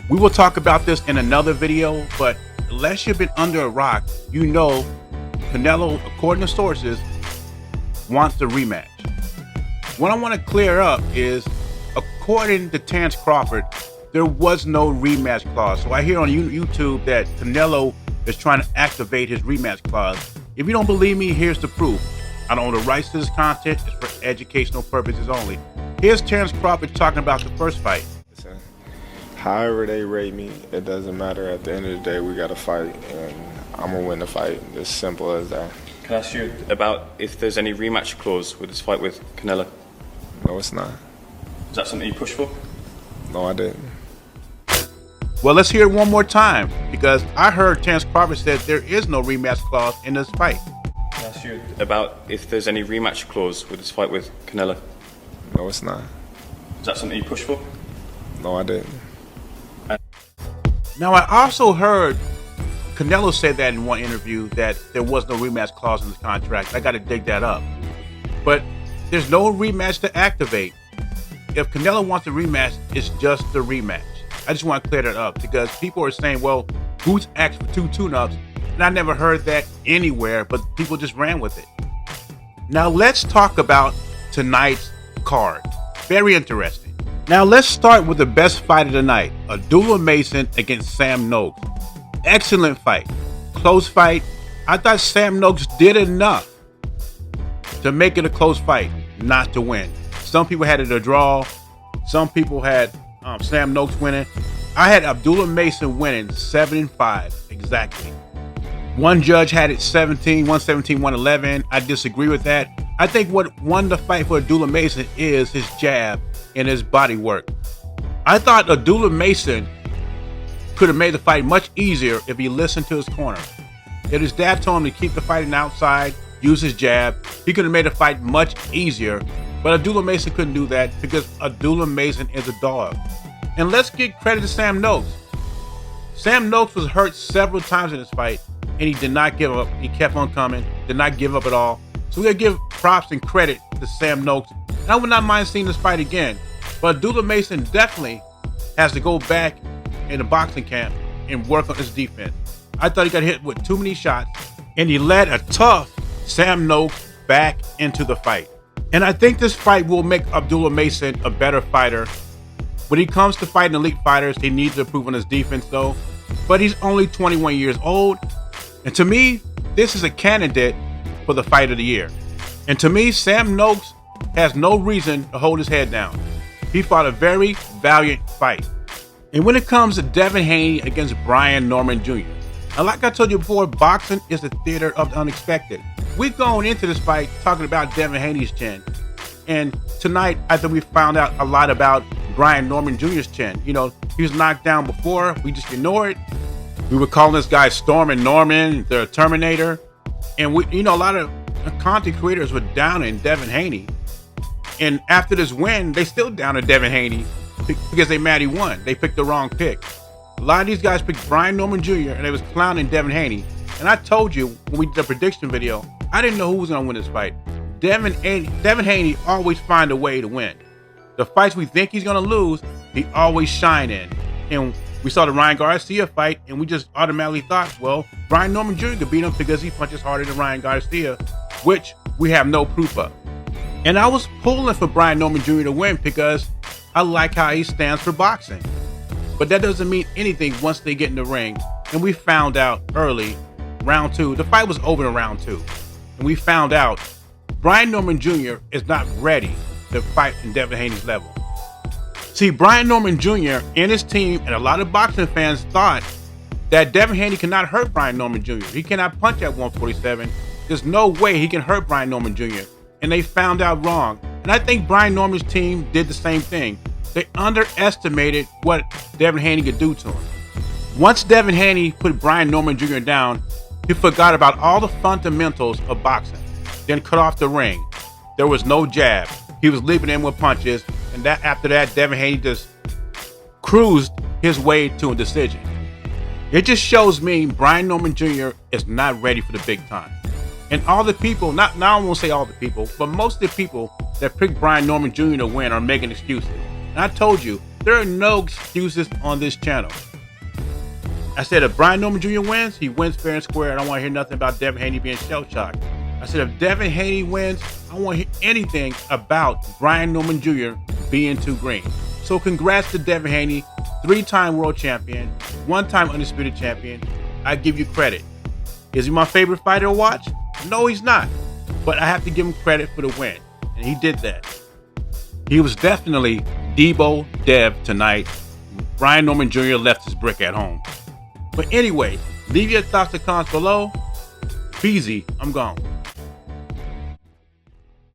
We will talk about this in another video, but unless you've been under a rock, you know Canelo, according to sources, wants a rematch. What I want to clear up is, according to Terence Crawford, there was no rematch clause. So I hear on YouTube that Canelo is trying to activate his rematch clause. If you don't believe me, here's the proof. I don't own the rights to this content. It's for educational purposes only. Here's Terence Crawford talking about the first fight. However they rate me, it doesn't matter. At the end of the day, we got to fight, and I'm going to win the fight. As simple as that. Can I ask you about if there's any rematch clause with this fight with Canelo? No, it's not. Is that something you push for? No, I didn't. Well, let's hear it one more time, because I heard Terence Crawford said there is no rematch clause in this fight. Can I ask you about if there's any rematch clause with this fight with Canelo? No, it's not. Is that something you push for? No, I didn't. Now, I also heard Canelo say that in one interview that there was no rematch clause in his contract. I got to dig that up. But there's no rematch to activate. If Canelo wants a rematch, it's just the rematch. I just want to clear that up because people are saying, well, Boots asked for 2 tune-ups, and I never heard that anywhere, but people just ran with it. Now, let's talk about tonight's card. Very interesting. Now, let's start with the best fight of the night, Abdullah Mason against Sam Noakes. Excellent fight. Close fight. I thought Sam Noakes did enough to make it a close fight, not to win. Some people had it a draw. Some people had Sam Noakes winning. I had Abdullah Mason winning 7-5 exactly. One judge had it 117, 111. I disagree with that. I think what won the fight for Abdullah Mason is his jab and his body work. I thought Abdullah Mason could have made the fight much easier if he listened to his corner. If his dad told him to keep the fighting outside, use his jab, he could have made the fight much easier. But Abdullah Mason couldn't do that because Abdullah Mason is a dog. And let's give credit to Sam Noakes. Sam Noakes was hurt several times in this fight, and he did not give up. He kept on coming, did not give up at all. So we gotta give props and credit to Sam Noakes. And I would not mind seeing this fight again. But Abdullah Mason definitely has to go back in the boxing camp and work on his defense. I thought he got hit with too many shots, and he led a tough Sam Noakes back into the fight. And I think this fight will make Abdullah Mason a better fighter. When he comes to fighting elite fighters, he needs to improve on his defense though. But he's only 21 years old. And to me, this is a candidate for the fight of the year. And to me, Sam Noakes has no reason to hold his head down. He fought a very valiant fight. And when it comes to Devin Haney against Brian Norman Jr., and like I told you before, boxing is the theater of the unexpected. We've gone into this fight talking about Devin Haney's chin. And tonight, I think we found out a lot about Brian Norman Jr.'s chin. You know, he was knocked down before. We just ignored it. We were calling this guy Stormin' Norman, the Terminator. And a lot of content creators were down in Devin Haney. And after this win, they still down in Devin Haney because they mad he won. They picked the wrong pick. A lot of these guys picked Brian Norman Jr. and they was clowning Devin Haney. And I told you when we did the prediction video, I didn't know who was going to win this fight. Devin Haney always find a way to win. The fights we think he's going to lose, he always shine in. And we saw the Ryan Garcia fight, and we just automatically thought, well, Brian Norman Jr. could beat him because he punches harder than Ryan Garcia, which we have no proof of. And I was pulling for Brian Norman Jr. to win because I like how he stands for boxing. But that doesn't mean anything once they get in the ring. And we found out early, round 2, the fight was over in round 2. And we found out Brian Norman Jr. is not ready to fight in Devin Haney's level. See, Brian Norman Jr. and his team and a lot of boxing fans thought that Devin Haney cannot hurt Brian Norman Jr. He cannot punch at 147. There's no way he can hurt Brian Norman Jr. And they found out wrong. And I think Brian Norman's team did the same thing. They underestimated what Devin Haney could do to him. Once Devin Haney put Brian Norman Jr. down, he forgot about all the fundamentals of boxing. Then cut off the ring. There was no jab. He was leaping in with punches. And after that, Devin Haney just cruised his way to a decision. It just shows me Brian Norman Jr. is not ready for the big time. And all the people, now I won't say all the people, but most of the people that picked Brian Norman Jr. to win are making excuses. And I told you, there are no excuses on this channel. I said if Brian Norman Jr. wins, he wins fair and square. I don't want to hear nothing about Devin Haney being shell-shocked. I said if Devin Haney wins, I don't want to hear anything about Brian Norman Jr. being too green. So congrats to Devin Haney, 3-time world champion, 1-time undisputed champion. I give you credit. Is he my favorite fighter to watch? No, he's not. But I have to give him credit for the win. And he did that. He was definitely Debo Dev tonight. Brian Norman Jr. left his brick at home. But anyway, leave your thoughts and comments below. Beezy, I'm gone.